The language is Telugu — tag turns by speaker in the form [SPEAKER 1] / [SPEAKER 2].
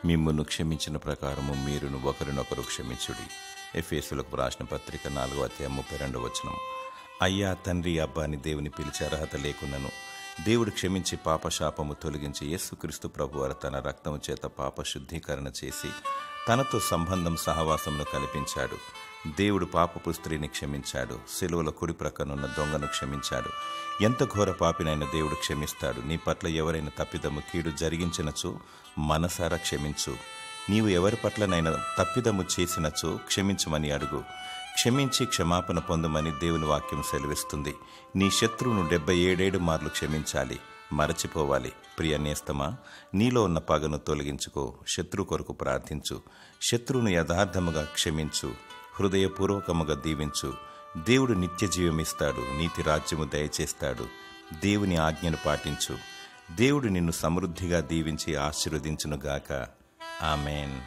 [SPEAKER 1] మిమ్మును క్షమించిన ప్రకారము మీరును ఒకరినొకరు క్షమించుడి. ఎఫెసీయులకు రాసిన పత్రిక 4:32. అయ్యా, తండ్రి, అబ్బా అని దేవుని పిలిచే అర్హత లేకున్నను దేవుడు క్షమించి పాపశాపము తొలగించి యేసుక్రీస్తు ప్రభువారు తన రక్తము చేత పాప శుద్ధీకరణ చేసి తనతో సంబంధం సహవాసమును కల్పించాడు. దేవుడు పాపపు స్త్రీని క్షమించాడు. సిలువల కుడి ప్రక్కనున్న దొంగను క్షమించాడు. ఎంత ఘోర పాపినైన దేవుడు క్షమిస్తాడు. నీ పట్ల ఎవరైనా తప్పిదము కీడు జరిగించినచో మనసారా క్షమించు. నీవు ఎవరి పట్లనైనా తప్పిదము చేసినచో క్షమించమని అడుగు. క్షమించి క్షమాపణ పొందమని దేవుని వాక్యం సెలవిస్తుంది. నీ శత్రువును 77 మార్లు క్షమించాలి, మరచిపోవాలి. ప్రియ నేస్తమా, నీలో ఉన్న పగను తొలగించుకో. శత్రు కొరకు ప్రార్థించు. శత్రువును యథార్థముగా క్షమించు. హృదయపూర్వకముగా దీవించు. దేవుడు నిత్య జీవమిస్తాడు, నీతి రాజ్యము దయచేస్తాడు. దేవుని ఆజ్ఞను పాటించు. దేవుడు నిన్ను సమృద్ధిగా దీవించి ఆశీర్వదించునుగాక. ఆమెన్.